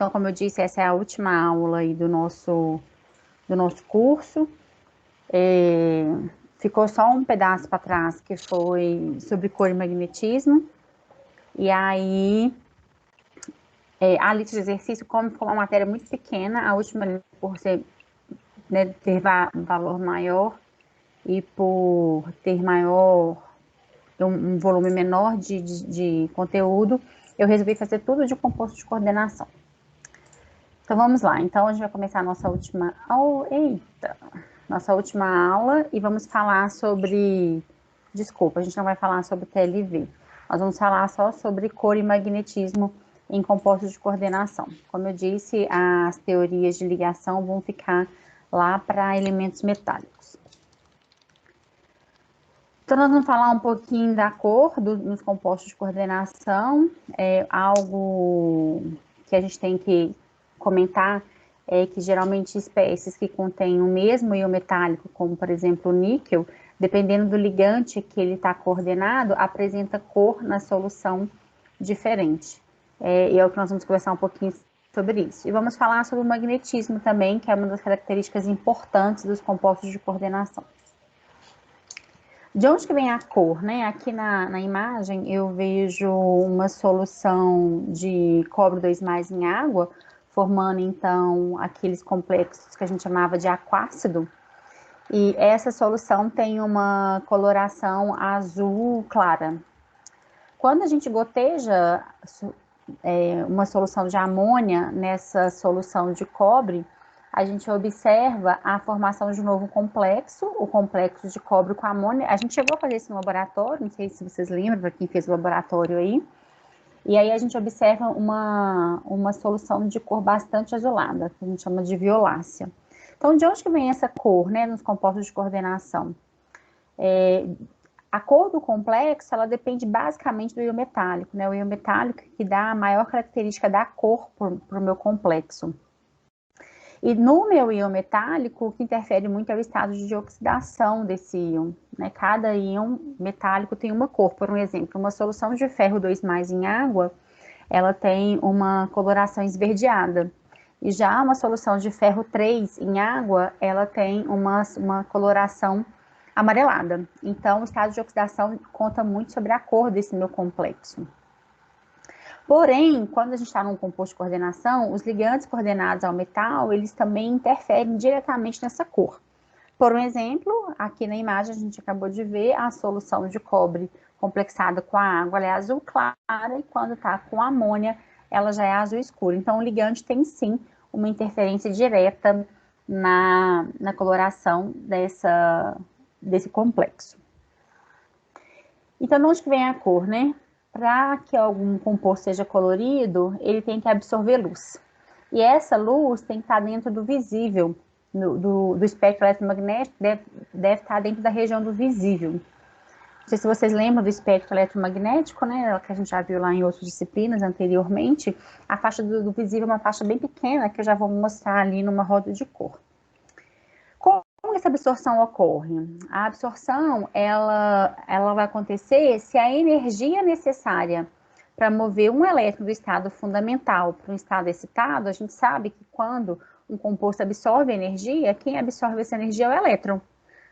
Então, como eu disse, essa é a última aula aí do nosso curso. Ficou só um pedaço para trás, que foi sobre cor e magnetismo. E aí, a lista de exercício, como ficou uma matéria muito pequena, a última, por ser, né, ter valor maior e por ter um volume menor de conteúdo, eu resolvi fazer tudo de composto de coordenação. Então, vamos lá. Então, a gente vai começar a nossa última aula e vamos falar sobre... Desculpa, a gente não vai falar sobre TLV. Nós vamos falar só sobre cor e magnetismo em compostos de coordenação. Como eu disse, as teorias de ligação vão ficar lá para elementos metálicos. Então, nós vamos falar um pouquinho da cor nos compostos de coordenação. Algo que a gente tem que comentar é que, geralmente, espécies que contêm o mesmo íon metálico, como, por exemplo, o níquel, dependendo do ligante que ele está coordenado, apresenta cor na solução diferente. E é o que nós vamos conversar um pouquinho sobre isso. E vamos falar sobre o magnetismo também, que é uma das características importantes dos compostos de coordenação. De onde que vem a cor, né? Aqui na imagem eu vejo uma solução de cobre 2+ em água, formando então aqueles complexos que a gente chamava de aquácido. E essa solução tem uma coloração azul clara. Quando a gente goteja uma solução de amônia nessa solução de cobre, a gente observa a formação de um novo complexo, o complexo de cobre com amônia. A gente chegou a fazer isso no laboratório, não sei se vocês lembram, para quem fez o laboratório aí. E aí a gente observa uma solução de cor bastante azulada, que a gente chama de violácea. Então, de onde que vem essa cor, né, nos compostos de coordenação? A cor do complexo, ela depende basicamente do íon metálico, né? O íon metálico que dá a maior característica da cor para o meu complexo. E no meu íon metálico, o que interfere muito é o estado de oxidação desse íon, né? Cada íon metálico tem uma cor. Por um exemplo, uma solução de ferro 2+ em água, ela tem uma coloração esverdeada. E já uma solução de ferro 3 em água, ela tem uma coloração amarelada. Então, o estado de oxidação conta muito sobre a cor desse meu complexo. Porém, quando a gente está num composto de coordenação, os ligantes coordenados ao metal, eles também interferem diretamente nessa cor. Por um exemplo, aqui na imagem a gente acabou de ver a solução de cobre complexada com a água, ela é azul clara, e quando está com amônia, ela já é azul escuro. Então, o ligante tem sim uma interferência direta na coloração desse complexo. Então, de onde que vem a cor, né? Para que algum composto seja colorido, ele tem que absorver luz. E essa luz tem que estar dentro do visível, do espectro eletromagnético, deve estar dentro da região do visível. Não sei se vocês lembram do espectro eletromagnético, né, que a gente já viu lá em outras disciplinas anteriormente. A faixa do visível é uma faixa bem pequena, que eu já vou mostrar ali numa roda de cor. Como essa absorção ocorre? A absorção, ela vai acontecer se a energia necessária para mover um elétron do estado fundamental para um estado excitado, a gente sabe que quando um composto absorve energia, quem absorve essa energia é o elétron.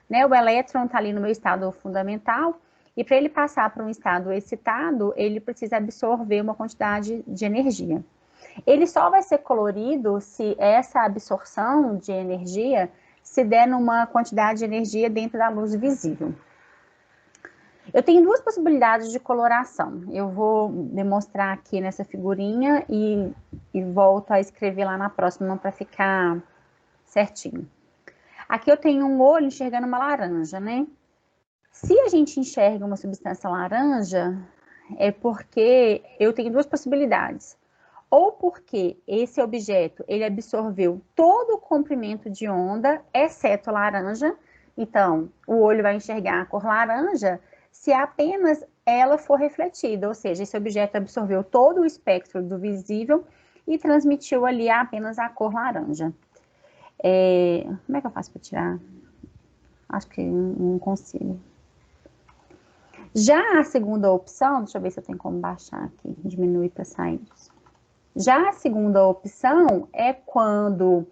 Né? O elétron está ali no meu estado fundamental, e para ele passar para um estado excitado, ele precisa absorver uma quantidade de energia. Ele só vai ser colorido se essa absorção de energia se der numa quantidade de energia dentro da luz visível. Eu tenho duas possibilidades de coloração. Eu vou demonstrar aqui nessa figurinha e volto a escrever lá na próxima para ficar certinho. Aqui eu tenho um olho enxergando uma laranja, né? Se a gente enxerga uma substância laranja, é porque eu tenho duas possibilidades. Ou porque esse objeto, ele absorveu todo o comprimento de onda, exceto laranja. Então, o olho vai enxergar a cor laranja se apenas ela for refletida, ou seja, esse objeto absorveu todo o espectro do visível e transmitiu ali apenas a cor laranja. Como é que eu faço para tirar? Acho que não consigo. Já a segunda opção, deixa eu ver se eu tenho como baixar aqui, diminuir para sair. Já a segunda opção é quando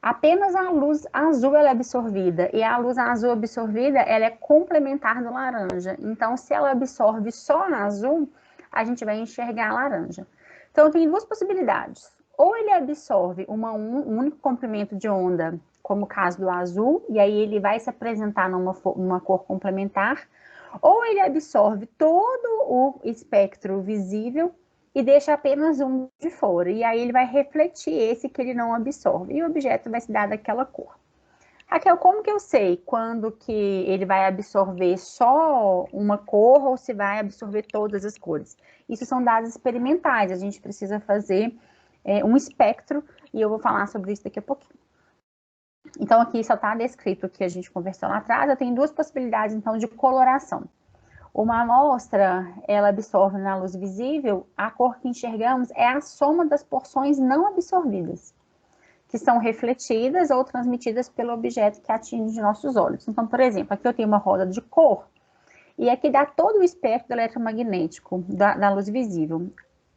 apenas a luz azul ela é absorvida, e a luz azul absorvida ela é complementar do laranja. Então, se ela absorve só a azul, a gente vai enxergar a laranja. Então, tem duas possibilidades. Ou ele absorve um único comprimento de onda, como o caso do azul, e aí ele vai se apresentar numa cor complementar, ou ele absorve todo o espectro visível e deixa apenas um de fora, e aí ele vai refletir esse que ele não absorve, e o objeto vai se dar daquela cor. Raquel, como que eu sei quando que ele vai absorver só uma cor ou se vai absorver todas as cores? Isso são dados experimentais, a gente precisa fazer um espectro, e eu vou falar sobre isso daqui a pouquinho. Então, aqui só está descrito o que a gente conversou lá atrás. Eu tenho duas possibilidades, então, de coloração. Uma amostra, ela absorve na luz visível, a cor que enxergamos é a soma das porções não absorvidas, que são refletidas ou transmitidas pelo objeto que atinge nossos olhos. Então, por exemplo, aqui eu tenho uma roda de cor, e aqui dá todo o espectro eletromagnético da luz visível.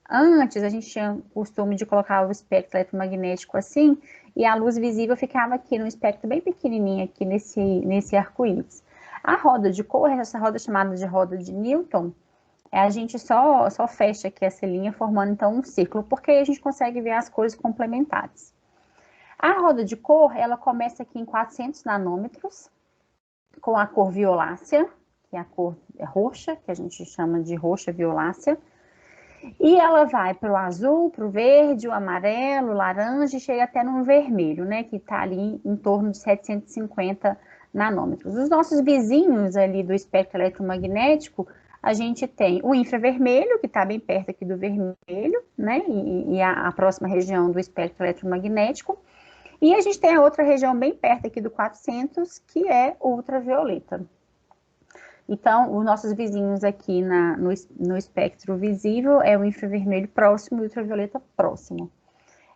Antes, a gente tinha o costume de colocar o espectro eletromagnético assim, e a luz visível ficava aqui no espectro bem pequenininho, aqui nesse arco-íris. A roda de cor, essa roda chamada de roda de Newton, a gente só fecha aqui essa linha, formando então um círculo, porque aí a gente consegue ver as cores complementares. A roda de cor, ela começa aqui em 400 nanômetros, com a cor violácea, que é a cor roxa, que a gente chama de roxa violácea, e ela vai para o azul, para o verde, o amarelo, o laranja, e chega até no vermelho, né, que está ali em torno de 750 nanômetros. Os nossos vizinhos ali do espectro eletromagnético, a gente tem o infravermelho, que está bem perto aqui do vermelho, né, e a próxima região do espectro eletromagnético, e a gente tem a outra região bem perto aqui do 400, que é ultravioleta. Então, os nossos vizinhos aqui no espectro visível é o infravermelho próximo e o ultravioleta próximo.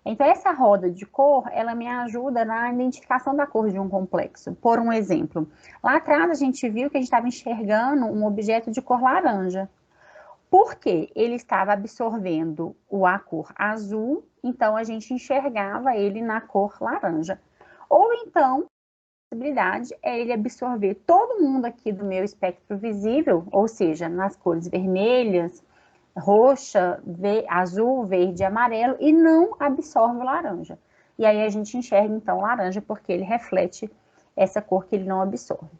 Então, essa roda de cor, ela me ajuda na identificação da cor de um complexo. Por um exemplo, lá atrás a gente viu que a gente estava enxergando um objeto de cor laranja. Por quê? Ele estava absorvendo a cor azul, então a gente enxergava ele na cor laranja. Ou então, possibilidade é ele absorver todo mundo aqui do meu espectro visível, ou seja, nas cores vermelhas, roxa, azul, verde e amarelo, e não absorve o laranja. E aí a gente enxerga então o laranja porque ele reflete essa cor que ele não absorve.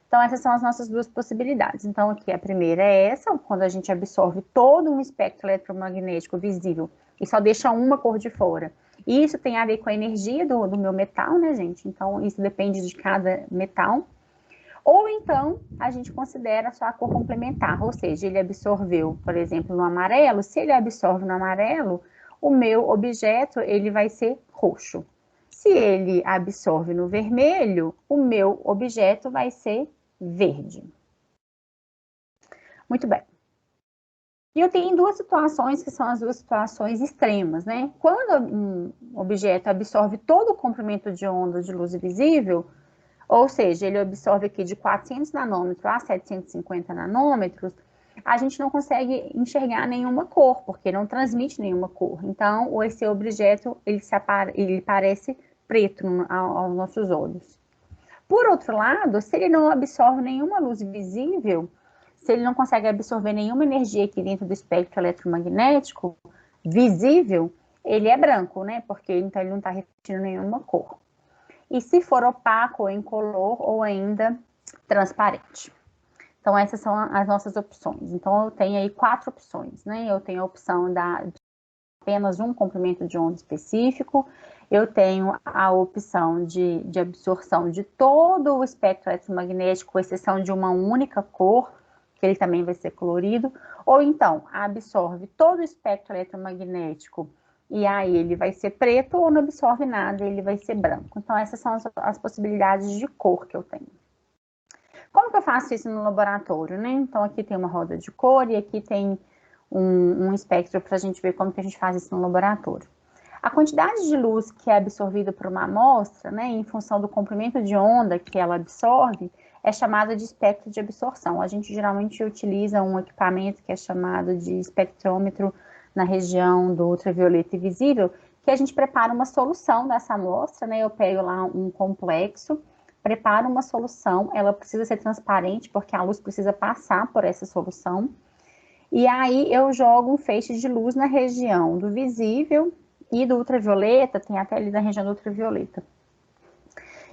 Então essas são as nossas duas possibilidades. Então aqui a primeira é essa, quando a gente absorve todo um espectro eletromagnético visível e só deixa uma cor de fora. E isso tem a ver com a energia do meu metal, né, gente? Então, isso depende de cada metal. Ou então, a gente considera só a cor complementar, ou seja, ele absorveu, por exemplo, no amarelo. Se ele absorve no amarelo, o meu objeto, ele vai ser roxo. Se ele absorve no vermelho, o meu objeto vai ser verde. Muito bem. E eu tenho duas situações que são as duas situações extremas, né? Quando um objeto absorve todo o comprimento de onda de luz visível, ou seja, ele absorve aqui de 400 nanômetros a 750 nanômetros, a gente não consegue enxergar nenhuma cor, porque não transmite nenhuma cor. Então, esse objeto, ele parece preto aos nossos olhos. Por outro lado, se ele não absorve nenhuma luz visível, se ele não consegue absorver nenhuma energia aqui dentro do espectro eletromagnético visível, ele é branco, né? Porque então ele não está refletindo nenhuma cor. E se for opaco, ou incolor, ou ainda transparente. Então, essas são as nossas opções. Então, eu tenho aí 4 opções, né? Eu tenho a opção de apenas um comprimento de onda específico, eu tenho a opção de absorção de todo o espectro eletromagnético, com exceção de uma única cor, que ele também vai ser colorido, ou então absorve todo o espectro eletromagnético e aí ele vai ser preto, ou não absorve nada, ele vai ser branco. Então essas são as possibilidades de cor que eu tenho. Como que eu faço isso no laboratório, né? Então aqui tem uma roda de cor e aqui tem um espectro para a gente ver como que a gente faz isso no laboratório. A quantidade de luz que é absorvida por uma amostra, né, em função do comprimento de onda que ela absorve, é chamada de espectro de absorção. A gente geralmente utiliza um equipamento que é chamado de espectrômetro na região do ultravioleta e visível, que a gente prepara uma solução dessa amostra, né? Eu pego lá um complexo, preparo uma solução, ela precisa ser transparente, porque a luz precisa passar por essa solução, e aí eu jogo um feixe de luz na região do visível e do ultravioleta, tem até ali na região do ultravioleta.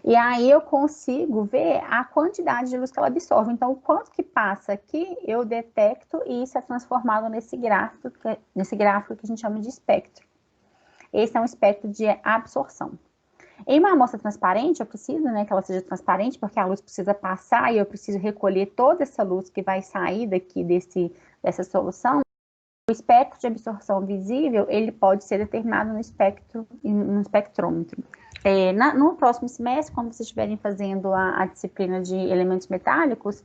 E aí eu consigo ver a quantidade de luz que ela absorve. Então, o quanto que passa aqui, eu detecto e isso é transformado nesse gráfico que a gente chama de espectro. Esse é um espectro de absorção. Em uma amostra transparente, eu preciso, né, que ela seja transparente, porque a luz precisa passar e eu preciso recolher toda essa luz que vai sair daqui dessa solução. O espectro de absorção visível, ele pode ser determinado no espectrômetro. No próximo semestre, quando vocês estiverem fazendo a disciplina de elementos metálicos,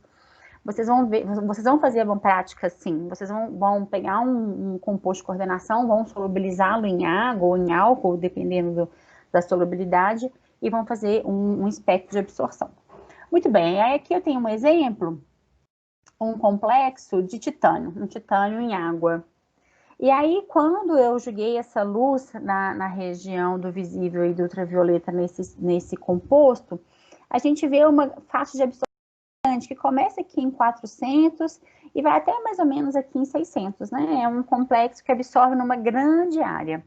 vocês vão fazer uma prática assim, vocês vão pegar um composto de coordenação, vão solubilizá-lo em água ou em álcool, dependendo da solubilidade, e vão fazer um espectro de absorção. Muito bem, aí aqui eu tenho um exemplo, um complexo de titânio, um titânio em água. E aí, quando eu joguei essa luz na região do visível e do ultravioleta nesse composto, a gente vê uma faixa de absorção que começa aqui em 400 e vai até mais ou menos aqui em 600, né? É um complexo que absorve numa grande área.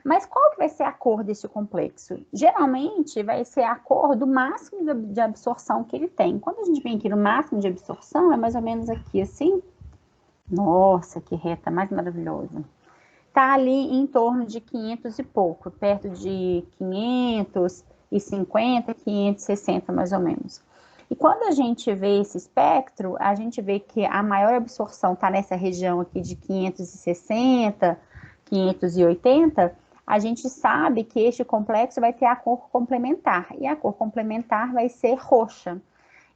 Mas qual que vai ser a cor desse complexo? Geralmente vai ser a cor do máximo de absorção que ele tem. Quando a gente vem aqui no máximo de absorção, é mais ou menos aqui assim. Nossa, que reta mais maravilhosa. Tá ali em torno de 500 e pouco, perto de 550, 560 mais ou menos. E quando a gente vê esse espectro, a gente vê que a maior absorção está nessa região aqui de 560, 580, a gente sabe que este complexo vai ter a cor complementar, e a cor complementar vai ser roxa.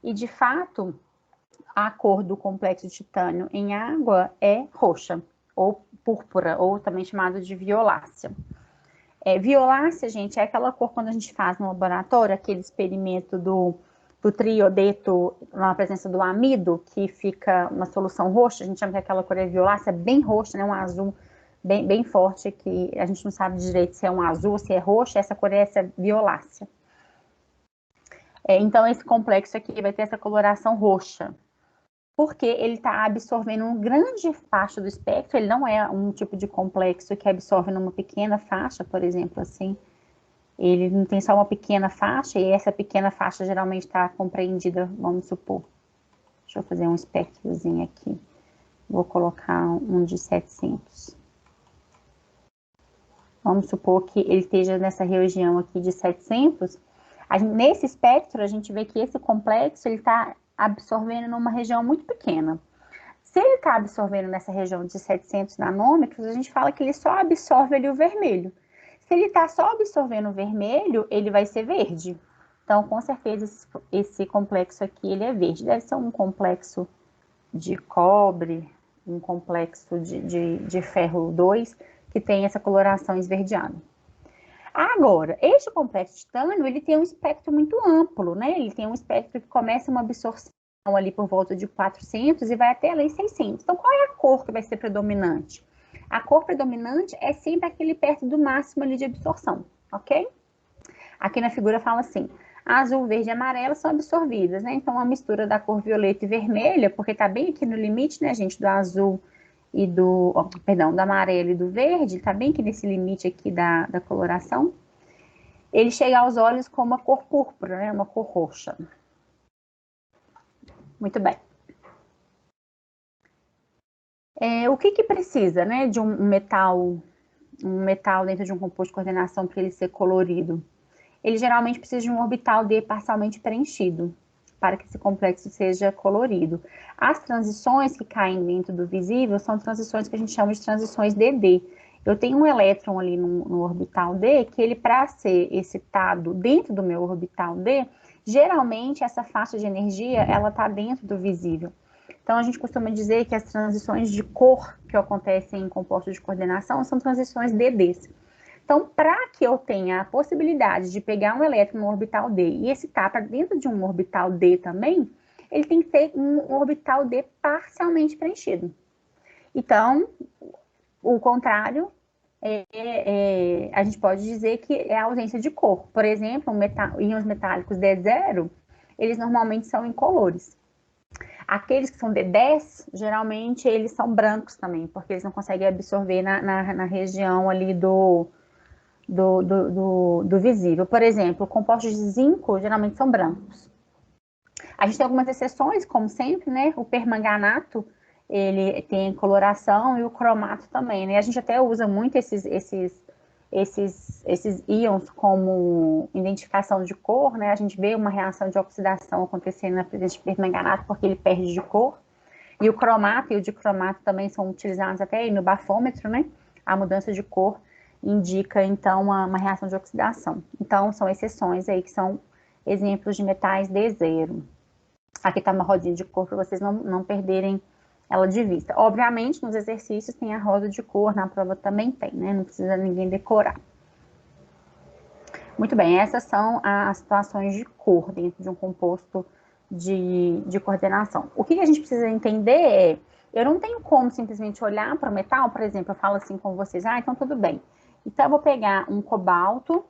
E, de fato, a cor do complexo de titânio em água é roxa, ou púrpura, ou também chamado de violácea. Violácea, gente, é aquela cor quando a gente faz no laboratório, aquele experimento do triodeto na presença do amido, que fica uma solução roxa, a gente chama que aquela cor é violácea, bem roxa, né, um azul bem forte, que a gente não sabe direito se é um azul, se é roxo, essa cor é essa violácea. Então, esse complexo aqui vai ter essa coloração roxa, porque ele está absorvendo uma grande faixa do espectro, ele não é um tipo de complexo que absorve numa pequena faixa, por exemplo, assim, ele não tem só uma pequena faixa, e essa pequena faixa geralmente está compreendida, vamos supor, deixa eu fazer um espectrozinho aqui, vou colocar um de 700. Vamos supor que ele esteja nessa região aqui de 700, nesse espectro a gente vê que esse complexo ele está absorvendo numa região muito pequena. Se ele está absorvendo nessa região de 700 nanômetros, a gente fala que ele só absorve ali o vermelho. Se ele está só absorvendo o vermelho, ele vai ser verde. Então, com certeza, esse complexo aqui, ele é verde. Deve ser um complexo de cobre, um complexo de ferro 2, que tem essa coloração esverdeada. Agora, este complexo de titânio, ele tem um espectro muito amplo, né? Ele tem um espectro que começa uma absorção ali por volta de 400 e vai até ali 600. Então, qual é a cor que vai ser predominante? A cor predominante é sempre aquele perto do máximo ali de absorção, ok? Aqui na figura fala assim, azul, verde e amarelo são absorvidas, né? Então, a mistura da cor violeta e vermelha, porque tá bem aqui no limite, né, gente, do azul e do amarelo e do verde, tá bem aqui nesse limite aqui da coloração, ele chega aos olhos com uma cor púrpura, né, uma cor roxa. Muito bem. O que precisa, né, de um metal dentro de um composto de coordenação para ele ser colorido? Ele geralmente precisa de um orbital D parcialmente preenchido, para que esse complexo seja colorido. As transições que caem dentro do visível são transições que a gente chama de transições DD. Eu tenho um elétron ali no orbital D, que ele, para ser excitado dentro do meu orbital D, geralmente essa faixa de energia, ela está dentro do visível. Então, a gente costuma dizer que as transições de cor que acontecem em compostos de coordenação são transições DDs. Então, para que eu tenha a possibilidade de pegar um elétron no orbital D e excitar para dentro de um orbital D também, ele tem que ter um orbital D parcialmente preenchido. Então, O contrário, a gente pode dizer que é a ausência de cor. Por exemplo, íons metálicos D0, eles normalmente são incolores. Aqueles que são D10, geralmente eles são brancos também, porque eles não conseguem absorver na região ali do visível. Por exemplo, compostos de zinco geralmente são brancos. A gente tem algumas exceções, como sempre, né? O permanganato, ele tem coloração e o cromato também, né? A gente até usa muito esses íons como identificação de cor, né? A gente vê uma reação de oxidação acontecendo na presença de permanganato porque ele perde de cor. E o cromato e o dicromato também são utilizados até aí no bafômetro, né? A mudança de cor indica, então, uma reação de oxidação. Então, são exceções aí que são exemplos de metais D0. Aqui está uma rodinha de cor para vocês não perderem ela de vista. Obviamente, nos exercícios tem a roda de cor, na prova também tem, né? Não precisa ninguém decorar. Muito bem, essas são as situações de cor dentro de um composto de coordenação. O que a gente precisa entender eu não tenho como simplesmente olhar para o metal, por exemplo, eu falo assim com vocês, então tudo bem. Então, eu vou pegar um cobalto,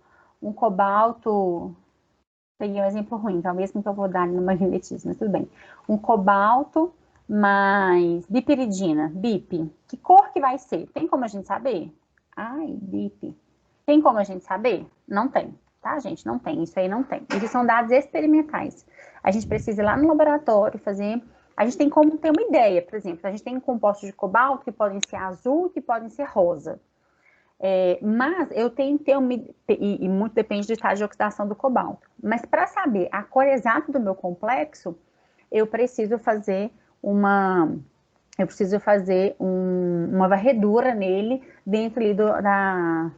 peguei um exemplo ruim, talvez que eu vou dar no magnetismo, mas tudo bem. Um cobalto mais bipiridina, BIP. Que cor que vai ser? Tem como a gente saber? BIP. Tem como a gente saber? Não tem, tá, gente? Não tem, isso aí não tem. Isso são dados experimentais. A gente precisa ir lá no laboratório fazer... A gente tem como ter uma ideia, por exemplo, a gente tem compostos de cobalto que podem ser azul, que podem ser rosa. Mas eu tenho que ter e muito depende do estágio de oxidação do cobalto. Mas para saber a cor exata do meu complexo, eu preciso fazer uma varredura nele dentro ali da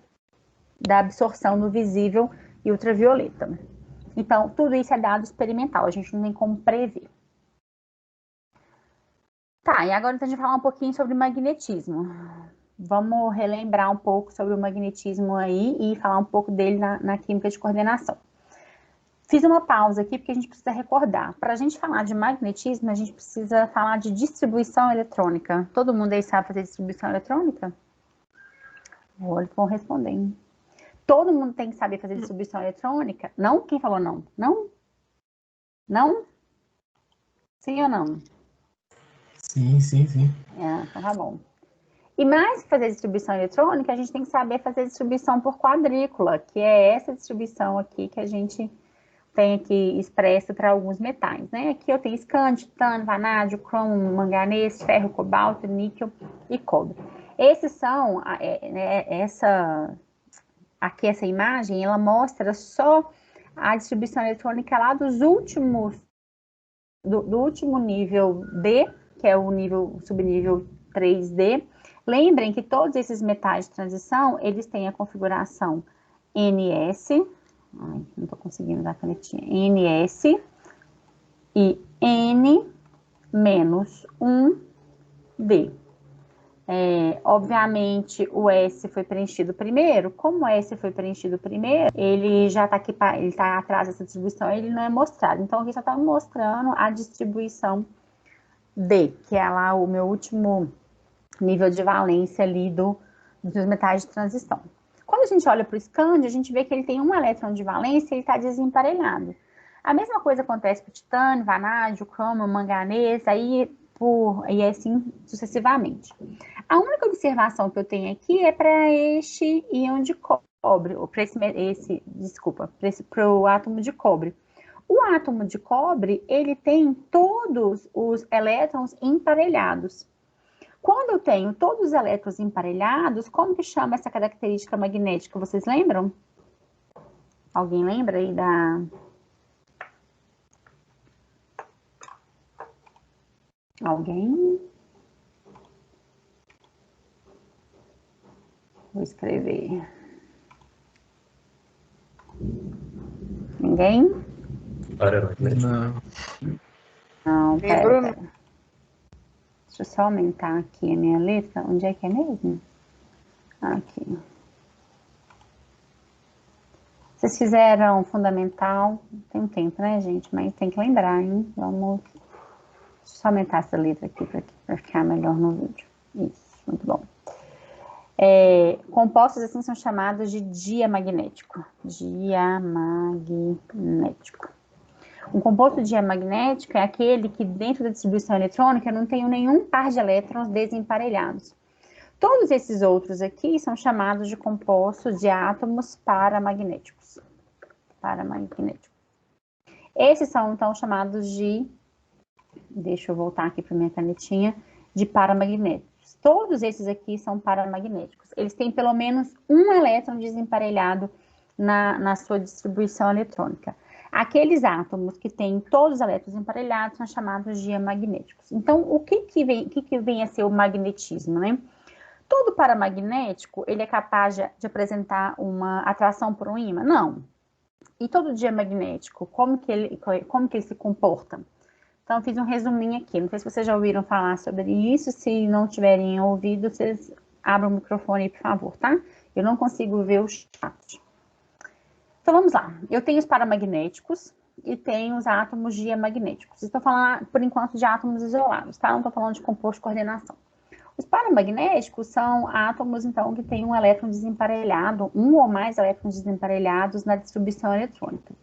absorção no visível e ultravioleta. Então, tudo isso é dado experimental, a gente não tem como prever. Tá, e agora então a gente vai falar um pouquinho sobre magnetismo. Vamos relembrar um pouco sobre o magnetismo aí e falar um pouco dele na química de coordenação. Fiz uma pausa aqui porque a gente precisa recordar. Para a gente falar de magnetismo, a gente precisa falar de distribuição eletrônica. Todo mundo aí sabe fazer distribuição eletrônica? Olha, vão responder, hein? Todo mundo tem que saber fazer distribuição eletrônica? Não? Quem falou não? Não? Não? Sim ou não? Sim, sim, sim. Então tá bom. E mais que fazer distribuição eletrônica, a gente tem que saber fazer distribuição por quadrícula, que é essa distribuição aqui que a gente tem aqui expresso para alguns metais, né? Aqui eu tenho escândio, titânio, vanádio, cromo, manganês, ferro, cobalto, níquel e cobre. Esses são, essa imagem, ela mostra só a distribuição eletrônica lá dos últimos, do último nível D, que é o subnível 3D. Lembrem que todos esses metais de transição, eles têm a configuração NS, não estou conseguindo dar a canetinha, NS e N-1D. Obviamente, o S foi preenchido primeiro. Como o S foi preenchido primeiro, ele já está aqui, ele está atrás dessa distribuição, ele não é mostrado. Então, aqui só está mostrando a distribuição D, que é lá o meu último nível de valência ali dos metais de transição. Quando a gente olha para o escândio, a gente vê que ele tem um elétron de valência e ele está desemparelhado. A mesma coisa acontece com o titânio, vanádio, cromo, manganês, e assim sucessivamente. A única observação que eu tenho aqui é para este íon de cobre, ou para o átomo de cobre. O átomo de cobre, ele tem todos os elétrons emparelhados. Quando eu tenho todos os elétrons emparelhados, como que chama essa característica magnética? Vocês lembram? Alguém lembra aí da... Alguém? Vou escrever. Ninguém? Não. Não, pera. Deixa eu só aumentar aqui a minha letra. Onde é que é mesmo? Aqui. Vocês fizeram fundamental, tem um tempo, né, gente? Mas tem que lembrar, hein? Vamos só aumentar essa letra aqui para ficar melhor no vídeo. Isso, muito bom. Compostos assim são chamados de diamagnético. Diamagnético. Um composto diamagnético é aquele que dentro da distribuição eletrônica não tem nenhum par de elétrons desemparelhados. Todos esses outros aqui são chamados de compostos de átomos paramagnéticos. Esses são, então, chamados de... Deixa eu voltar aqui para minha canetinha. De paramagnéticos. Todos esses aqui são paramagnéticos. Eles têm pelo menos um elétron desemparelhado na sua distribuição eletrônica. Aqueles átomos que têm todos os elétrons emparelhados são chamados de diamagnéticos. Então, o que vem a ser o magnetismo, né? Todo paramagnético, ele é capaz de apresentar uma atração por um ímã? Não. E todo diamagnético, como que ele se comporta? Então, eu fiz um resuminho aqui. Não sei se vocês já ouviram falar sobre isso. Se não tiverem ouvido, vocês abram o microfone aí, por favor, tá? Eu não consigo ver o chat. Então, vamos lá. Eu tenho os paramagnéticos e tenho os átomos diamagnéticos. Estou falando, por enquanto, de átomos isolados, tá? Não estou falando de composto de coordenação. Os paramagnéticos são átomos, então, que têm um elétron desemparelhado, um ou mais elétrons desemparelhados na distribuição eletrônica.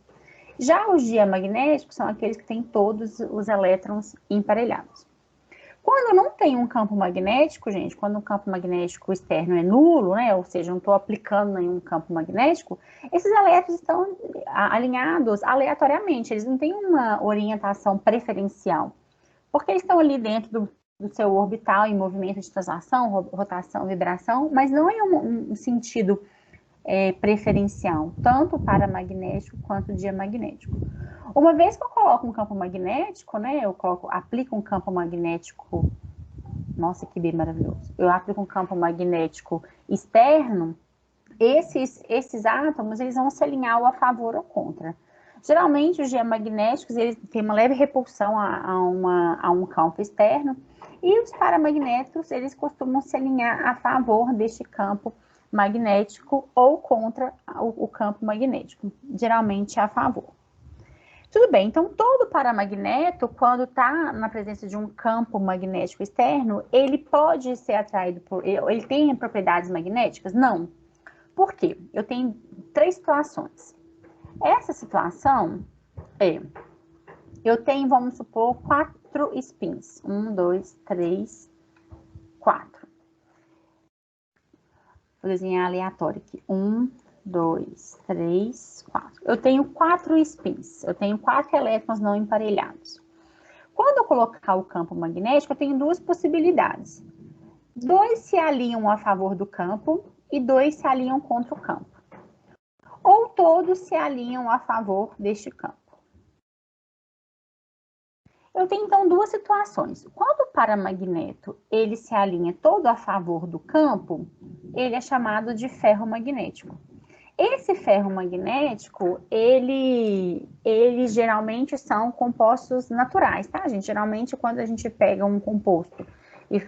Já os diamagnéticos são aqueles que têm todos os elétrons emparelhados. Quando não tem um campo magnético, gente, quando o campo magnético externo é nulo, né, ou seja, não estou aplicando nenhum campo magnético, esses elétrons estão alinhados aleatoriamente, eles não têm uma orientação preferencial, porque eles estão ali dentro do seu orbital em movimento de translação, rotação, vibração, mas não em um sentido preferencial, tanto paramagnético quanto diamagnético. Uma vez que eu coloco um campo magnético, né, aplico um campo magnético, nossa, que bem maravilhoso, eu aplico um campo magnético externo, esses átomos, eles vão se alinhar ou a favor ou contra. Geralmente, os diamagnéticos, eles têm uma leve repulsão a um campo externo, e os paramagnéticos, eles costumam se alinhar a favor deste campo magnético ou contra o campo magnético, geralmente a favor. Tudo bem, então todo paramagneto, quando está na presença de um campo magnético externo, ele pode ser atraído por... Ele tem propriedades magnéticas? Não. Por quê? Eu tenho 3 situações. Essa situação eu tenho, vamos supor, 4 spins. 1, 2, 3, 4. Vou desenhar aleatório aqui. 1, 2, 3, 4. Eu tenho 4 spins. Eu tenho 4 elétrons não emparelhados. Quando eu colocar o campo magnético, eu tenho 2 possibilidades. 2 se alinham a favor do campo e 2 se alinham contra o campo. Ou todos se alinham a favor deste campo. Eu tenho, então, 2 situações. Quando o paramagneto ele se alinha todo a favor do campo, ele é chamado de ferromagnético. Esse ferromagnético, ele geralmente são compostos naturais, tá, gente? Geralmente, quando a gente pega um composto e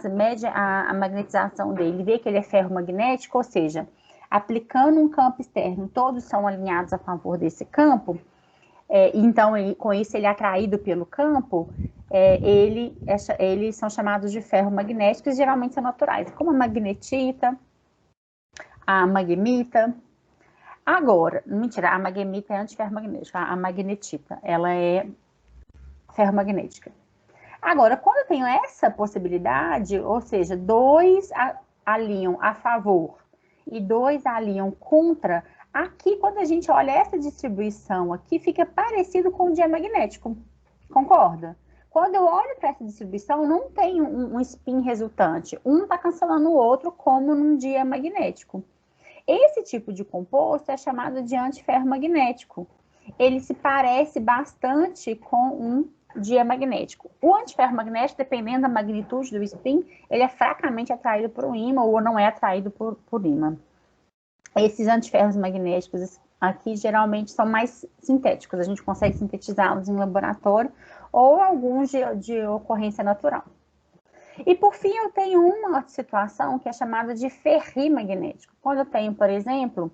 mede a magnetização dele, vê que ele é ferromagnético, ou seja, aplicando um campo externo, todos são alinhados a favor desse campo, então, com isso, ele é atraído pelo campo, eles são chamados de ferromagnéticos, e geralmente são naturais, como a magnetita, a magnemita. Agora, mentira, a magnemita é antiferromagnética, a magnetita, ela é ferromagnética. Agora, quando eu tenho essa possibilidade, ou seja, 2 alinham a favor e 2 alinham contra, aqui, quando a gente olha essa distribuição aqui, fica parecido com o diamagnético, concorda? Quando eu olho para essa distribuição, não tem um spin resultante. Um está cancelando o outro, como num diamagnético. Esse tipo de composto é chamado de antiferromagnético. Ele se parece bastante com um diamagnético. O antiferromagnético, dependendo da magnitude do spin, ele é fracamente atraído por um ímã ou não é atraído por ímã. Esses antiferros magnéticos aqui geralmente são mais sintéticos, a gente consegue sintetizá-los em laboratório ou alguns de ocorrência natural. E por fim, eu tenho uma situação que é chamada de ferrimagnético. Quando eu tenho, por exemplo,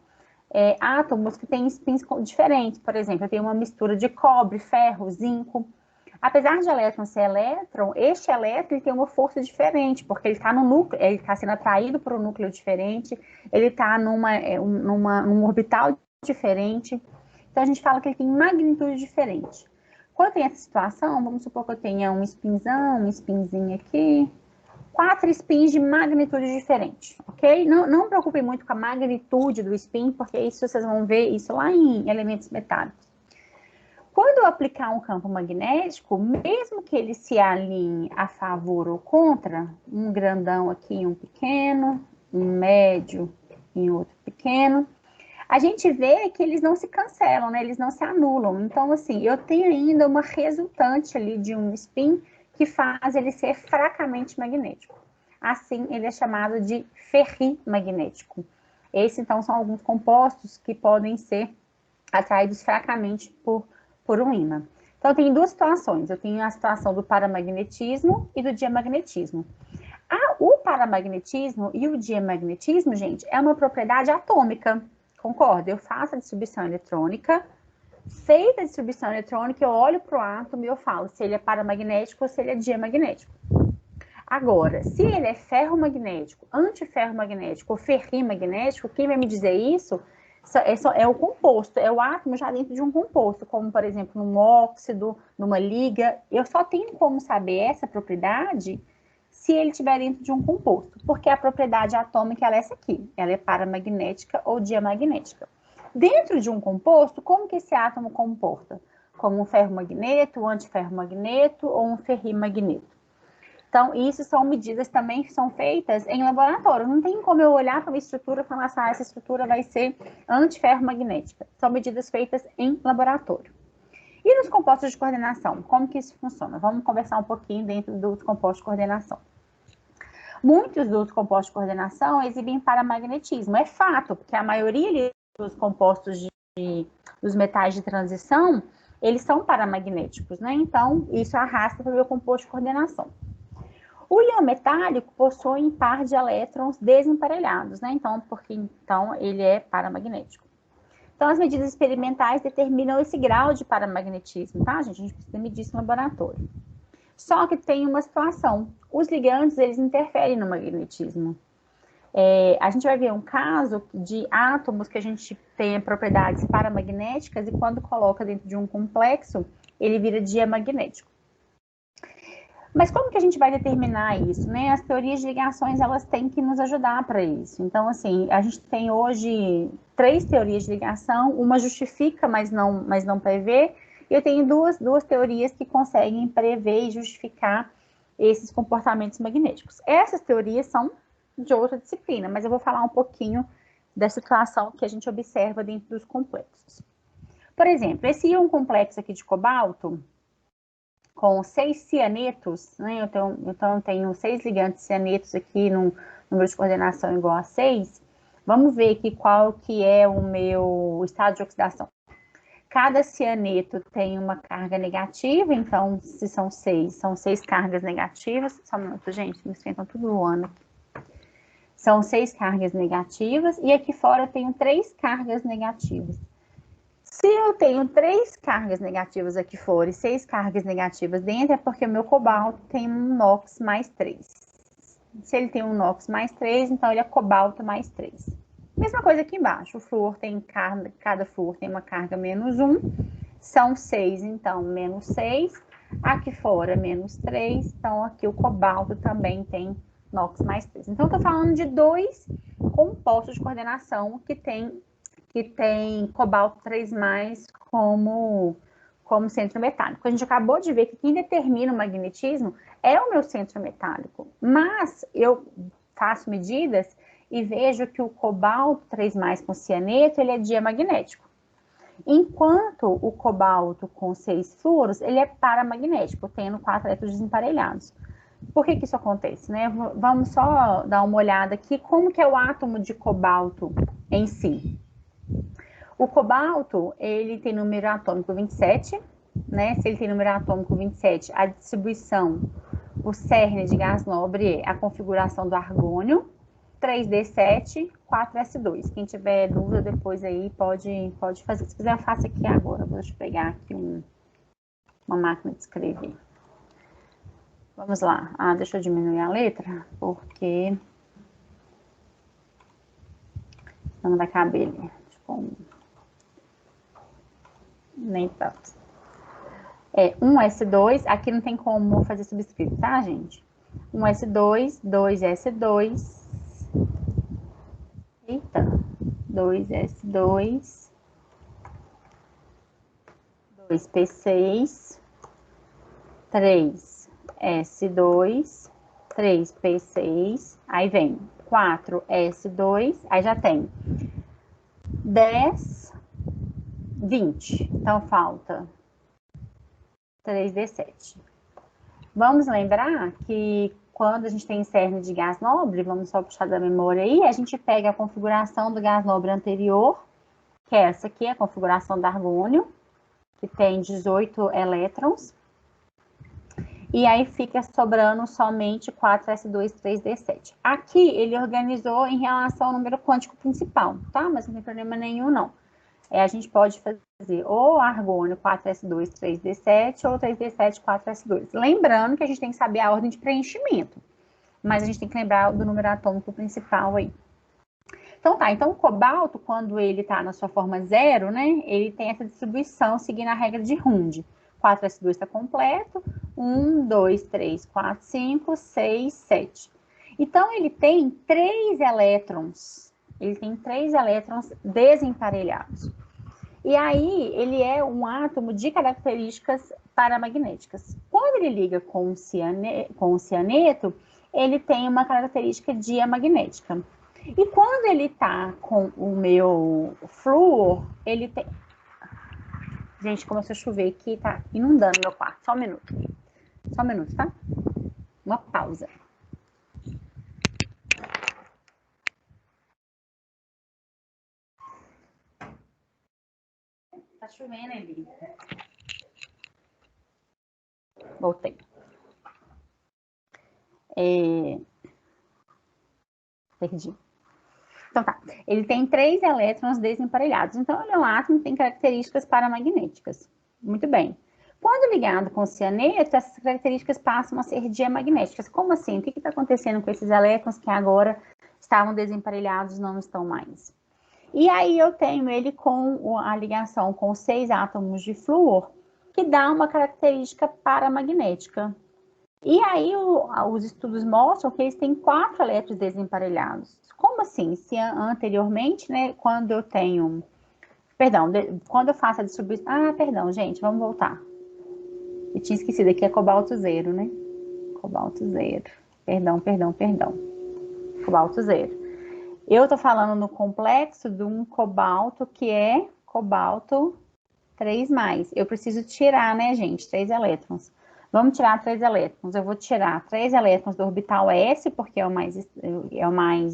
átomos que têm spins diferentes, por exemplo, eu tenho uma mistura de cobre, ferro, zinco. Apesar de elétron ser elétron, este elétron tem uma força diferente, porque ele está no núcleo, ele está sendo atraído por um núcleo diferente, ele está num orbital diferente. Então, a gente fala que ele tem magnitude diferente. Quando tem essa situação, vamos supor que eu tenha um spinzinho aqui, 4 spins de magnitude diferente, ok? Não preocupe muito com a magnitude do spin, porque isso vocês vão ver isso lá em elementos metálicos. Quando eu aplicar um campo magnético, mesmo que ele se alinhe a favor ou contra, um grandão aqui e um pequeno, um médio e outro pequeno, a gente vê que eles não se cancelam, né? Eles não se anulam. Então, assim, eu tenho ainda uma resultante ali de um spin que faz ele ser fracamente magnético. Assim, ele é chamado de ferrimagnético. Esses, então, são alguns compostos que podem ser atraídos fracamente por um ímã. Então, tem duas situações. Eu tenho a situação do paramagnetismo e do diamagnetismo. O paramagnetismo e o diamagnetismo, gente, é uma propriedade atômica. Concorda? Eu faço a distribuição eletrônica. Feita a distribuição eletrônica, eu olho para o átomo e eu falo se ele é paramagnético ou se ele é diamagnético. Agora, se ele é ferromagnético, antiferromagnético ou ferrimagnético, quem vai me dizer isso é o composto, é o átomo já dentro de um composto, como, por exemplo, num óxido, numa liga. Eu só tenho como saber essa propriedade se ele estiver dentro de um composto, porque a propriedade atômica ela é essa aqui, ela é paramagnética ou diamagnética. Dentro de um composto, como que esse átomo comporta? Como um ferromagneto, um antiferromagneto ou um ferrimagneto. Então, isso são medidas também que são feitas em laboratório. Não tem como eu olhar para uma estrutura e falar assim, essa estrutura vai ser antiferromagnética. São medidas feitas em laboratório. E nos compostos de coordenação, como que isso funciona? Vamos conversar um pouquinho dentro dos compostos de coordenação. Muitos dos compostos de coordenação exibem paramagnetismo. É fato, porque a maioria dos compostos dos metais de transição, eles são paramagnéticos, né? Então, isso arrasta para o meu composto de coordenação. O íon metálico possui um par de elétrons desemparelhados, né? Então, ele é paramagnético. Então, as medidas experimentais determinam esse grau de paramagnetismo, tá, gente? A gente precisa medir isso no laboratório. Só que tem uma situação. Os ligandes, eles interferem no magnetismo. A gente vai ver um caso de átomos que a gente tem propriedades paramagnéticas e quando coloca dentro de um complexo, ele vira diamagnético. Mas como que a gente vai determinar isso, né? As teorias de ligações, elas têm que nos ajudar para isso. Então, assim, a gente tem hoje 3 teorias de ligação, uma justifica, mas não prevê, e eu tenho duas teorias que conseguem prever e justificar esses comportamentos magnéticos. Essas teorias são de outra disciplina, mas eu vou falar um pouquinho da situação que a gente observa dentro dos complexos. Por exemplo, esse íon complexo aqui de cobalto, com 6 cianetos, né? Então, eu tenho 6 ligantes cianetos aqui num número de coordenação igual a 6. Vamos ver aqui qual que é o meu estado de oxidação. Cada cianeto tem uma carga negativa, então, se são 6, são 6 cargas negativas. Só um minuto, gente, me esquentam tudo voando aqui. São 6 cargas negativas, e aqui fora eu tenho 3 cargas negativas. Se eu tenho 3 cargas negativas aqui fora e 6 cargas negativas dentro, é porque o meu cobalto tem um NOx mais 3. Se ele tem um NOx mais 3, então ele é cobalto mais 3. Mesma coisa aqui embaixo, o flúor tem cada flúor tem uma carga menos 1, são 6, então menos 6. Aqui fora menos 3, então aqui o cobalto também tem NOx mais 3. Então, eu estou falando de 2 compostos de coordenação que tem cobalto 3+, como centro metálico. A gente acabou de ver que quem determina o magnetismo é o meu centro metálico, mas eu faço medidas e vejo que o cobalto 3+, com cianeto, ele é diamagnético. Enquanto o cobalto com 6 fluoros, ele é paramagnético, tendo 4 elétrons desemparelhados. Por que isso acontece, né? Vamos só dar uma olhada aqui como que é o átomo de cobalto em si. O cobalto, ele tem número atômico 27, né? Se ele tem número atômico 27, a distribuição, o cerne de gás nobre é a configuração do argônio, 3D7, 4S2. Quem tiver dúvida depois aí pode fazer. Se quiser, eu faço aqui agora. Vou pegar aqui uma máquina de escrever. Vamos lá. Ah, deixa eu diminuir a letra, porque não vai caber ali. Tipo, nem tanto. É 1S2, aqui não tem como fazer subscrito, tá, gente? 1S2, 2S2, eita, 2S2, 2P6, 3S2, 3P6, aí vem 4S2, aí já tem 10, 20, então falta 3D7. Vamos lembrar que quando a gente tem cerne de gás nobre, vamos só puxar da memória aí, a gente pega a configuração do gás nobre anterior, que é essa aqui, a configuração do argônio, que tem 18 elétrons, e aí fica sobrando somente 4s2, 3d7. Aqui ele organizou em relação ao número quântico principal, tá? Mas não tem problema nenhum, não. A gente pode fazer ou argônio 4s2, 3d7 ou 3d7, 4s2. Lembrando que a gente tem que saber a ordem de preenchimento, mas a gente tem que lembrar do número atômico principal aí. Então tá, então o cobalto, quando ele tá na sua forma zero, né, ele tem essa distribuição seguindo a regra de Hund. 4s2 está completo, 1, 2, 3, 4, 5, 6, 7. Então ele tem 3 elétrons. Ele tem 3 elétrons desemparelhados. E aí, ele é um átomo de características paramagnéticas. Quando ele liga com o cianeto, ele tem uma característica diamagnética. E quando ele tá com o meu flúor, ele tem... Gente, começou a chover aqui, tá inundando meu quarto. Só um minuto. Só um minuto, tá? Uma pausa. Tá chovendo ali. Voltei. Perdi. Então tá, ele tem 3 elétrons desemparelhados. Então, ele é um átomo que tem características paramagnéticas. Muito bem. Quando ligado com o cianeto, essas características passam a ser diamagnéticas. Como assim? O que está acontecendo com esses elétrons que agora estavam desemparelhados e não estão mais? E aí eu tenho ele com a ligação com 6 átomos de flúor, que dá uma característica paramagnética. E aí os estudos mostram que eles têm 4 elétrons desemparelhados. Como assim? Se anteriormente, né, quando eu tenho... Perdão, quando eu faço a distribuição... Ah, perdão, gente, vamos voltar. Eu tinha esquecido, aqui é cobalto zero, né? Cobalto zero. Perdão. Cobalto zero. Eu tô falando no complexo de um cobalto que é cobalto 3+. Eu preciso tirar, né, gente, 3 elétrons. Vamos tirar 3 elétrons. Eu vou tirar 3 elétrons do orbital S, porque é o mais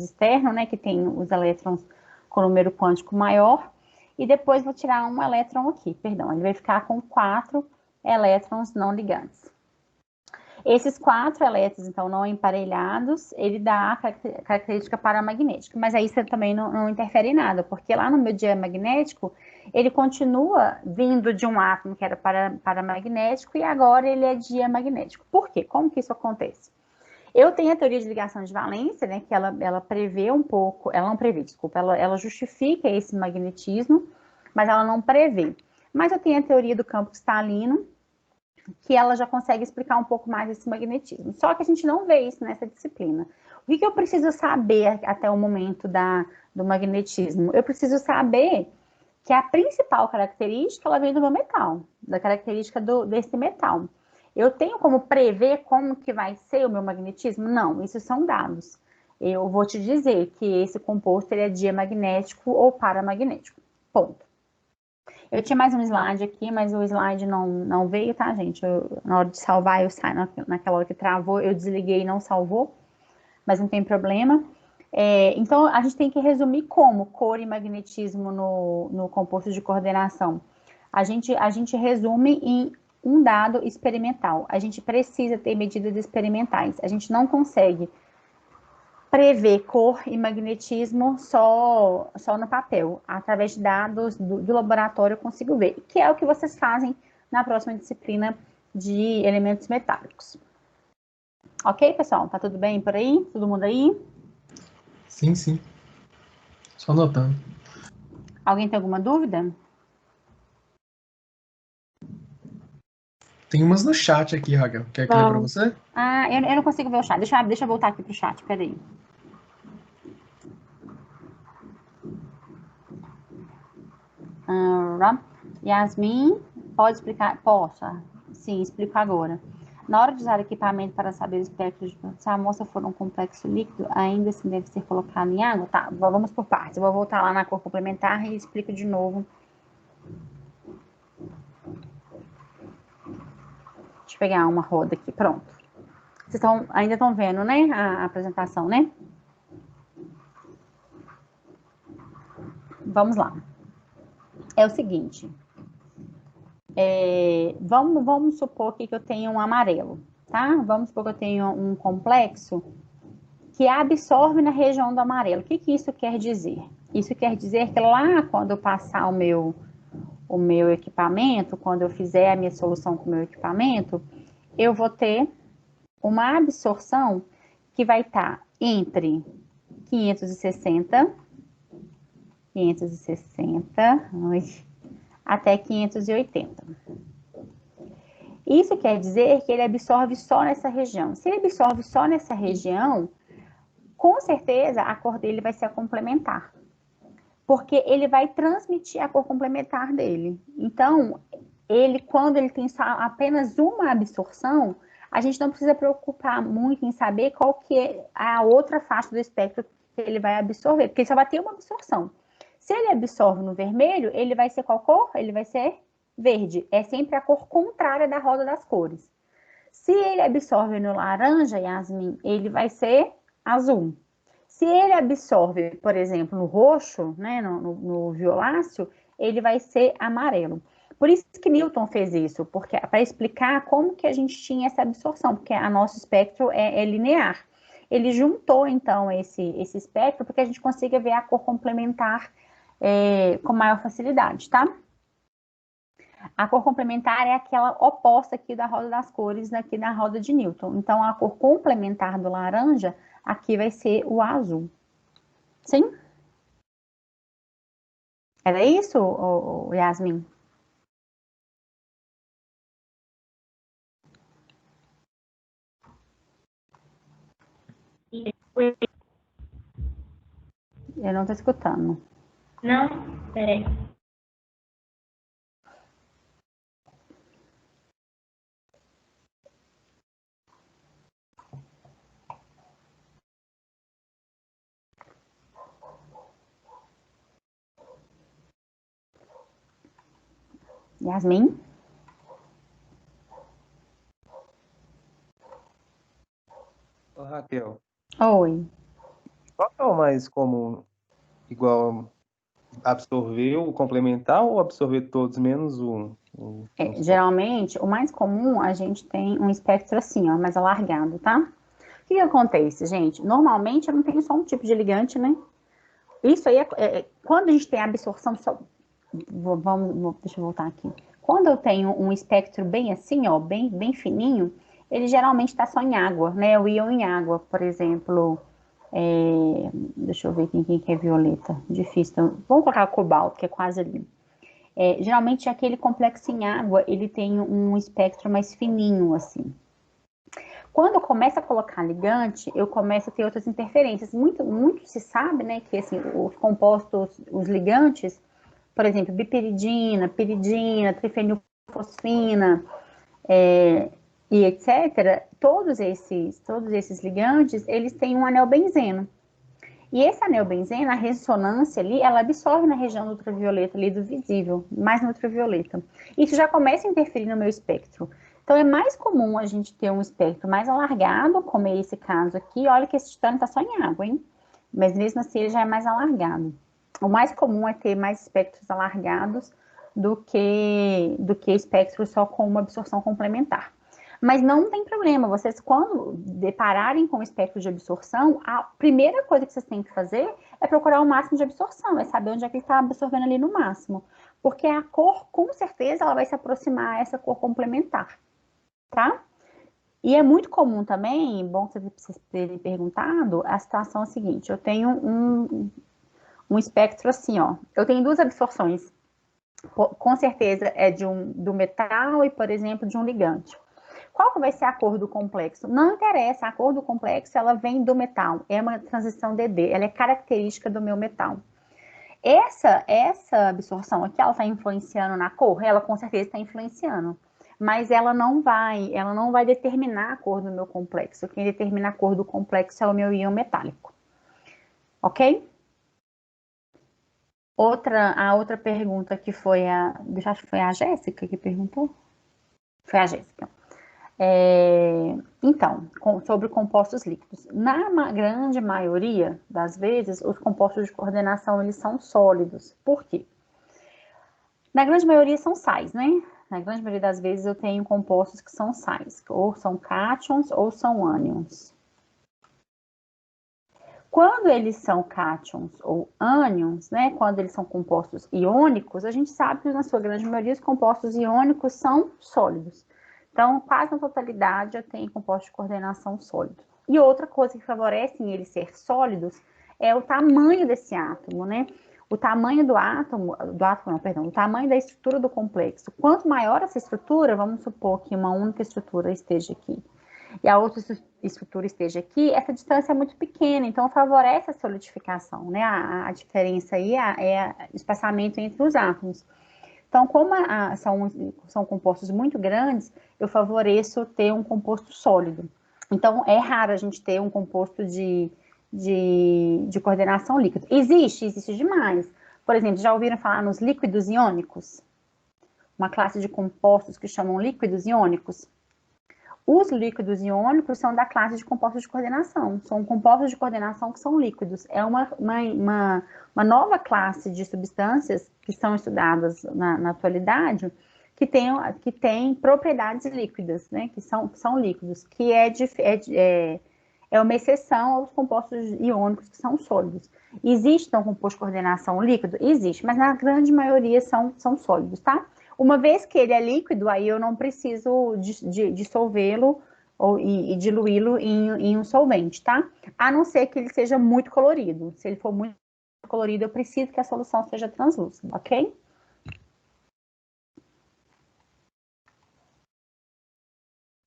externo, né, que tem os elétrons com número quântico maior. E depois vou tirar um elétron aqui, perdão. Ele vai ficar com 4 elétrons não ligantes. Esses 4 elétrons, então, não emparelhados, ele dá a característica paramagnética. Mas aí você também não interfere em nada, porque lá no meu diamagnético, ele continua vindo de um átomo que era paramagnético e agora ele é diamagnético. Por quê? Como que isso acontece? Eu tenho a teoria de ligação de valência, né, que ela prevê um pouco, ela não prevê, desculpa, ela justifica esse magnetismo, mas ela não prevê. Mas eu tenho a teoria do campo cristalino, que ela já consegue explicar um pouco mais esse magnetismo. Só que a gente não vê isso nessa disciplina. O que eu preciso saber até o momento do magnetismo? Eu preciso saber que a principal característica, ela vem do meu metal, da característica desse metal. Eu tenho como prever como que vai ser o meu magnetismo? Não, isso são dados. Eu vou te dizer que esse composto ele é diamagnético ou paramagnético. Ponto. Eu tinha mais um slide aqui, mas o slide não veio, tá, gente? Na hora de salvar, eu saio, naquela hora que travou, eu desliguei e não salvou, mas não tem problema. Então, a gente tem que resumir como cor e magnetismo no composto de coordenação. A gente resume em um dado experimental. A gente precisa ter medidas experimentais. A gente não consegue prever cor e magnetismo só no papel. Através de dados do laboratório eu consigo ver, que é o que vocês fazem na próxima disciplina de elementos metálicos. Ok, pessoal? Tá tudo bem por aí? Todo mundo aí? Sim, sim. Só anotando. Alguém tem alguma dúvida? Tem umas no chat aqui, Raquel. Quer que eu leia para você? Ah, eu não consigo ver o chat. Deixa eu voltar aqui pro chat, peraí. Yasmin, pode explicar? Posso. Sim, explico agora. Na hora de usar equipamento para saber o espectro de se a amostra for um complexo líquido, ainda assim deve ser colocado em água? Tá, vamos por partes. Eu vou voltar lá na cor complementar e explico de novo. Deixa eu pegar uma roda aqui, pronto. Vocês ainda estão vendo, né, a apresentação, né? Vamos lá. É o seguinte. Vamos supor aqui que eu tenho um amarelo, tá? Vamos supor que eu tenho um complexo que absorve na região do amarelo. O que isso quer dizer? Isso quer dizer que lá, quando eu passar o meu equipamento, quando eu fizer a minha solução com o meu equipamento, eu vou ter uma absorção que vai estar entre 560 até 580. Isso quer dizer que ele absorve só nessa região. Se ele absorve só nessa região, com certeza a cor dele vai ser a complementar. Porque ele vai transmitir a cor complementar dele. Então, quando ele tem só apenas uma absorção, a gente não precisa preocupar muito em saber qual que é a outra faixa do espectro que ele vai absorver, porque ele só vai ter uma absorção. Se ele absorve no vermelho, ele vai ser qual cor? Ele vai ser verde. É sempre a cor contrária da roda das cores. Se ele absorve no laranja, Yasmin, ele vai ser azul. Se ele absorve, por exemplo, no roxo, né, no violáceo, ele vai ser amarelo. Por isso que Newton fez isso, porque para explicar como que a gente tinha essa absorção, porque a nosso espectro é linear. Ele juntou, então, esse espectro para que a gente consiga ver a cor complementar com maior facilidade, tá? A cor complementar é aquela oposta aqui da roda das cores, aqui da roda de Newton. Então, a cor complementar do laranja, aqui vai ser o azul. Sim? Era isso, Yasmin? Eu não estou escutando. Não, peraí. Yasmin? Ô, Raquel, Oi. qual é o mais comum? Igual absorver o complementar ou absorver todos menos um? Geralmente, o mais comum, a gente tem um espectro assim, ó, mais alargado, tá? O que acontece, gente? Normalmente, eu não tenho só um tipo de ligante, né? Isso aí, quando a gente tem absorção, deixa eu voltar aqui. Quando eu tenho um espectro bem assim, ó, bem fininho, ele geralmente está só em água, né? O íon em água, por exemplo, deixa eu ver quem que é violeta, difícil. Então, vamos colocar cobalto, que é quase ali. Geralmente, aquele complexo em água, ele tem um espectro mais fininho, assim. Quando começa a colocar ligante, eu começo a ter outras interferências. Muito se sabe, né, que assim, os compostos, os ligantes, por exemplo, bipiridina, piridina, trifenilfosfina, e etc., todos esses ligantes, eles têm um anel benzeno. E esse anel benzeno, a ressonância ali, ela absorve na região do ultravioleta ali, do visível, mais no ultravioleta. Isso já começa a interferir no meu espectro. Então, é mais comum a gente ter um espectro mais alargado, como é esse caso aqui. Olha que esse titânio está só em água, hein? Mas mesmo assim, ele já é mais alargado. O mais comum é ter mais espectros alargados do que espectros só com uma absorção complementar. Mas não tem problema, vocês quando depararem com o espectro de absorção, a primeira coisa que vocês têm que fazer é procurar o máximo de absorção, é saber onde é que ele está absorvendo ali no máximo. Porque a cor, com certeza, ela vai se aproximar a essa cor complementar, tá? E é muito comum também, bom que vocês terem perguntado, a situação é a seguinte, eu tenho um espectro assim, ó, eu tenho duas absorções, com certeza é do metal e, por exemplo, de um ligante. Qual que vai ser a cor do complexo? Não interessa, a cor do complexo, ela vem do metal, é uma transição DD, ela é característica do meu metal. Essa absorção aqui, ela está influenciando na cor? Ela com certeza está influenciando, mas ela não vai determinar a cor do meu complexo. Quem determina a cor do complexo é o meu íon metálico, ok? A outra pergunta que foi acho que foi a Jéssica que perguntou? Foi a Jéssica. Então, sobre compostos líquidos. Na grande maioria das vezes, os compostos de coordenação, eles são sólidos. Por quê? Na grande maioria são sais, né? Na grande maioria das vezes eu tenho compostos que são sais, ou são cátions ou são ânions. Quando eles são cátions ou ânions, né, quando eles são compostos iônicos, a gente sabe que na sua grande maioria os compostos iônicos são sólidos. Então, quase na totalidade eu tenho compostos de coordenação sólidos. E outra coisa que favorece eles ser sólidos é o tamanho desse átomo, né? O tamanho o tamanho da estrutura do complexo. Quanto maior essa estrutura, vamos supor que uma única estrutura esteja aqui, e a outra estrutura esteja aqui, essa distância é muito pequena, então favorece a solidificação, né? A diferença aí é o espaçamento entre os átomos. Então, como são compostos muito grandes, eu favoreço ter um composto sólido. Então, é raro a gente ter um composto de coordenação líquida. Existe demais. Por exemplo, já ouviram falar nos líquidos iônicos? Uma classe de compostos que chamam líquidos iônicos? Os líquidos iônicos são da classe de compostos de coordenação. São compostos de coordenação que são líquidos. É uma nova classe de substâncias que são estudadas na atualidade que tem propriedades líquidas, né? Que são líquidos, que é uma exceção aos compostos iônicos que são sólidos. Existe, então, composto de coordenação líquido? Existe, mas na grande maioria são sólidos, tá? Uma vez que ele é líquido, aí eu não preciso dissolvê-lo e diluí-lo em um solvente, tá? A não ser que ele seja muito colorido. Se ele for muito colorido, eu preciso que a solução seja translúcida, ok?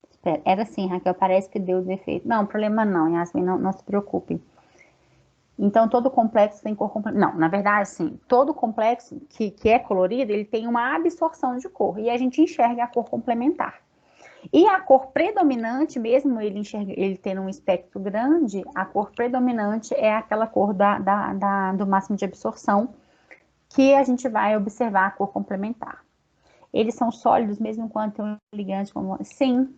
Espera, era assim, Raquel, parece que deu defeito. Não, problema não, Yasmin, não se preocupe. Então, todo complexo tem cor complementar. Não, na verdade, assim, todo complexo que é colorido, ele tem uma absorção de cor. E a gente enxerga a cor complementar. E a cor predominante, mesmo ele tendo um espectro grande, a cor predominante é aquela cor do máximo de absorção, que a gente vai observar a cor complementar. Eles são sólidos mesmo quando tem um ligante como... Sim.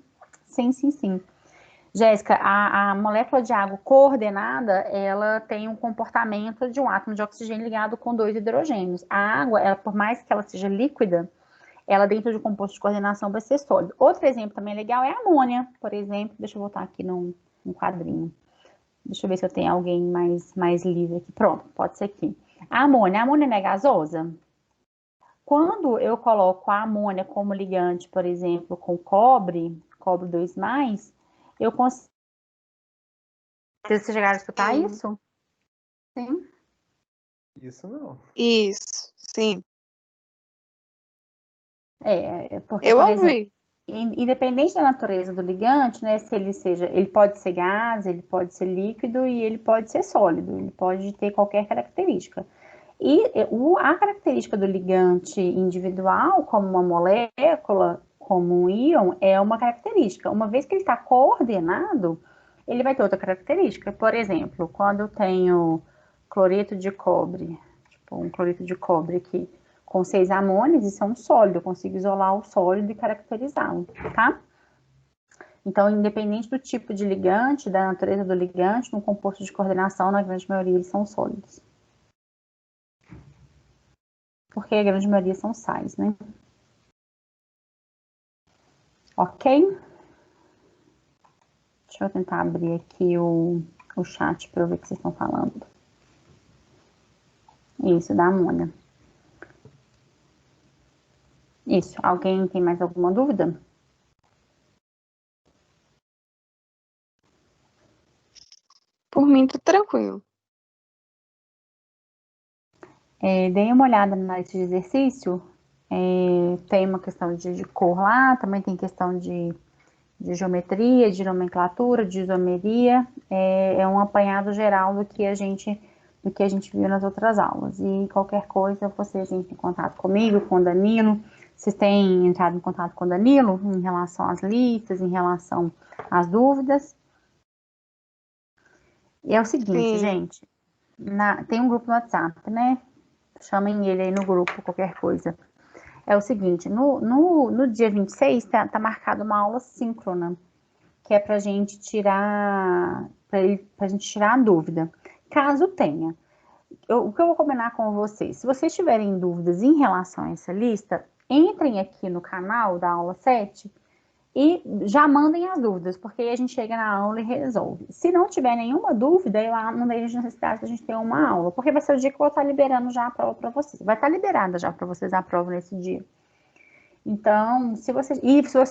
Jéssica, a molécula de água coordenada, ela tem um comportamento de um átomo de oxigênio ligado com 2 hidrogênios. A água, por mais que ela seja líquida, ela dentro de um composto de coordenação vai ser sólido. Outro exemplo também legal é a amônia, por exemplo. Deixa eu voltar aqui num quadrinho. Deixa eu ver se eu tenho alguém mais livre aqui. Pronto, pode ser aqui. A amônia não é gasosa? Quando eu coloco a amônia como ligante, por exemplo, com cobre 2+, eu consigo... Vocês chegaram a escutar isso? Sim. Isso não. Isso, sim. Porque, Eu por exemplo, ouvi. independente da natureza do ligante, né, se ele pode ser gás, ele pode ser líquido e ele pode ser sólido, ele pode ter qualquer característica. E a característica do ligante individual, como uma molécula, como um íon, é uma característica. Uma vez que ele está coordenado, ele vai ter outra característica. Por exemplo, quando eu tenho cloreto de cobre, tipo um cloreto de cobre aqui, com 6 amônios, isso é um sólido, eu consigo isolar o sólido e caracterizá-lo, tá? Então, independente do tipo de ligante, da natureza do ligante, no composto de coordenação, na grande maioria, eles são sólidos. Porque a grande maioria são sais, né? Ok? Deixa eu tentar abrir aqui o chat para eu ver o que vocês estão falando. Isso, da amônia. Isso. Alguém tem mais alguma dúvida? Por mim, tá tranquilo. Dei uma olhada na lista de exercício. Tem uma questão de cor lá, também tem questão de geometria, de nomenclatura, de isomeria. É um apanhado geral do que a gente viu nas outras aulas. E qualquer coisa, vocês entrem em contato comigo, com o Danilo. Vocês têm entrado em contato com o Danilo em relação às listas, em relação às dúvidas. E é o seguinte, Sim. gente, tem um grupo no WhatsApp, né? Chamem ele aí no grupo, qualquer coisa. É o seguinte, no dia 26 tá marcada uma aula síncrona, que é pra gente tirar a dúvida. Caso tenha, o que eu vou combinar com vocês? Se vocês tiverem dúvidas em relação a essa lista, entrem aqui no canal da aula 7 e já mandem as dúvidas, porque aí a gente chega na aula e resolve. Se não tiver nenhuma dúvida, eu não vejo necessidade de a gente ter uma aula, porque vai ser o dia que eu vou estar liberando já a prova para vocês. Vai estar liberada já para vocês a prova nesse dia. Então, se vocês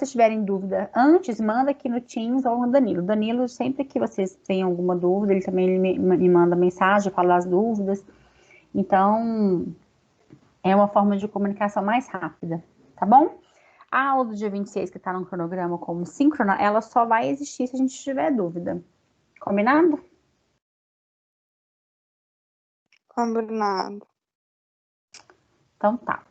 tiverem dúvida antes, manda aqui no Teams ou no Danilo. Danilo, sempre que vocês tenham alguma dúvida, ele também me manda mensagem, fala as dúvidas. Então, é uma forma de comunicação mais rápida, tá bom? A aula do dia 26, que está no cronograma como síncrona, ela só vai existir se a gente tiver dúvida. Combinado? Combinado. Então tá.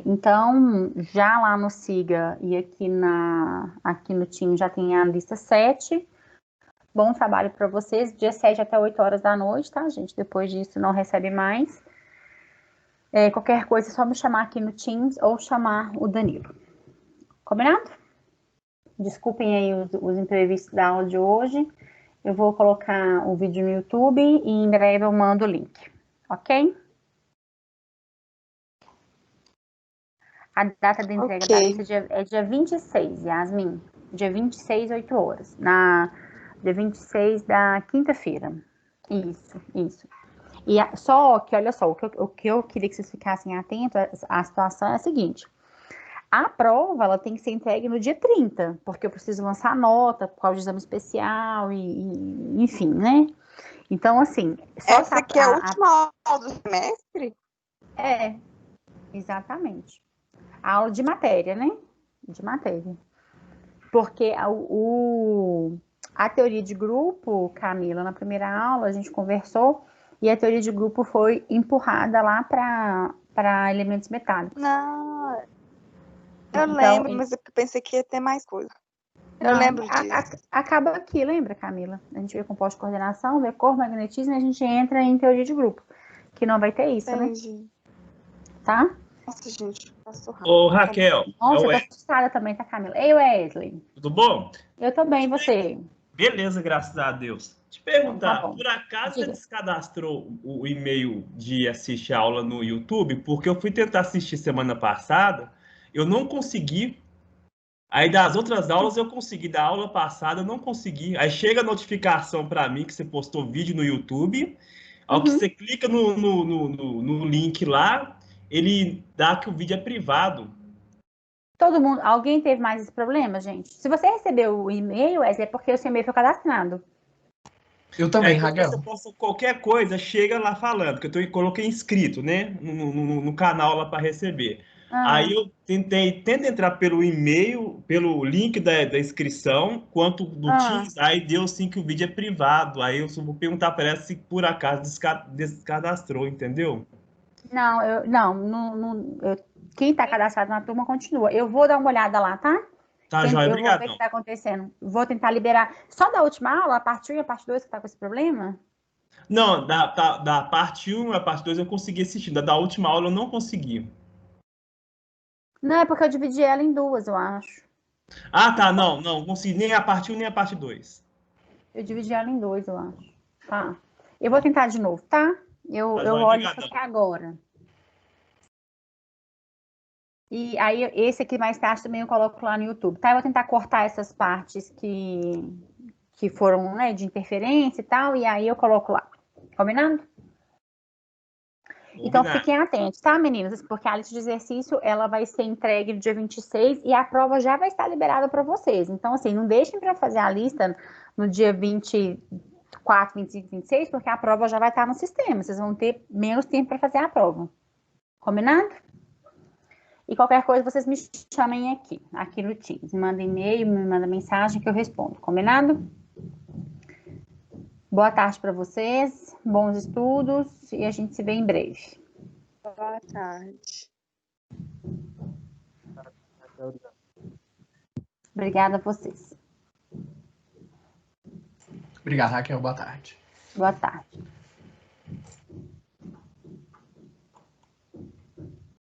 Então, já lá no Siga e aqui no Team já tem a lista 7. Bom trabalho para vocês. Dia 7 até 8 horas da noite, tá, gente? Depois disso não recebe mais. Qualquer coisa é só me chamar aqui no Teams ou chamar o Danilo. Combinado? Desculpem aí os imprevistos da aula de hoje. Eu vou colocar o vídeo no YouTube e em breve eu mando o link. Ok? A data de entrega da lista é dia 26, Yasmin. Dia 26, 8 horas. Dia 26 da quinta-feira. Isso. E só que, olha só, o que eu queria que vocês ficassem atentos à situação é a seguinte. A prova, ela tem que ser entregue no dia 30, porque eu preciso lançar nota por causa de exame especial enfim, né? Então, assim... Essa aqui é a última aula do semestre? Exatamente. A aula de matéria, né? De matéria. Porque a teoria de grupo, Camila, na primeira aula a gente conversou e a teoria de grupo foi empurrada lá para elementos metálicos. Não, eu lembro, mas eu pensei que ia ter mais coisa. Eu lembro disso. Acaba aqui, lembra, Camila? A gente vê composto de coordenação, vê cor, magnetismo e a gente entra em teoria de grupo. Que não vai ter isso, Entendi. né? Tá? Nossa, gente, passou rápido. Ô, Raquel. Nossa, eu tô assustada também, tá, Camila? Ei, Wesley. Tudo bom? Eu tô bem, e você? Beleza, graças a Deus. Te perguntar, Tá bom. por acaso você Diga. descadastrou o e-mail de assistir a aula no YouTube? Porque eu fui tentar assistir semana passada, eu não consegui. Aí das outras aulas eu consegui, da aula passada eu não consegui. Aí chega a notificação para mim que você postou vídeo no YouTube. Ao que você clica no link lá, ele dá que o vídeo é privado. Todo mundo, alguém teve mais esse problema, gente? Se você recebeu o e-mail, Wesley, é porque o seu e-mail foi cadastrado. Eu também, Então Raquel. você posta qualquer coisa, chega lá falando, que coloquei inscrito, né, no canal lá para receber. Aí eu tento entrar pelo e-mail, pelo link da inscrição, quanto do Teams, aí deu sim que o vídeo é privado. Aí eu só vou perguntar para ela se por acaso descadastrou, entendeu? Quem está cadastrado na turma continua. Eu vou dar uma olhada lá, tá? Tá, joia, Eu vou ver o obrigado. que está acontecendo. Vou tentar liberar. Só da última aula, a parte 1 e a parte 2 que está com esse problema? Não, da parte 1 e a parte 2 eu consegui assistir, da última aula eu não consegui. Não, é porque eu dividi ela em duas, eu acho. Ah, tá, não consegui nem a parte 1 nem a parte 2. Eu dividi ela em dois, eu acho. Tá. Eu vou tentar de novo, tá? Eu olho isso aqui agora. E aí, esse aqui mais tarde também eu coloco lá no YouTube, tá? Eu vou tentar cortar essas partes que foram, né, de interferência e tal, e aí eu coloco lá. Combinado? Então, fiquem atentos, tá, meninas? Porque a lista de exercício, ela vai ser entregue no dia 26 e a prova já vai estar liberada para vocês. Então, assim, não deixem para fazer a lista no dia 24, 25, 26, porque a prova já vai estar no sistema. Vocês vão ter menos tempo para fazer a prova. Combinado? E qualquer coisa, vocês me chamem aqui no Teams. Me mandem e-mail, me mandem mensagem que eu respondo. Combinado? Boa tarde para vocês, bons estudos e a gente se vê em breve. Boa tarde. Obrigada a vocês. Obrigado, Raquel. Boa tarde. Boa tarde.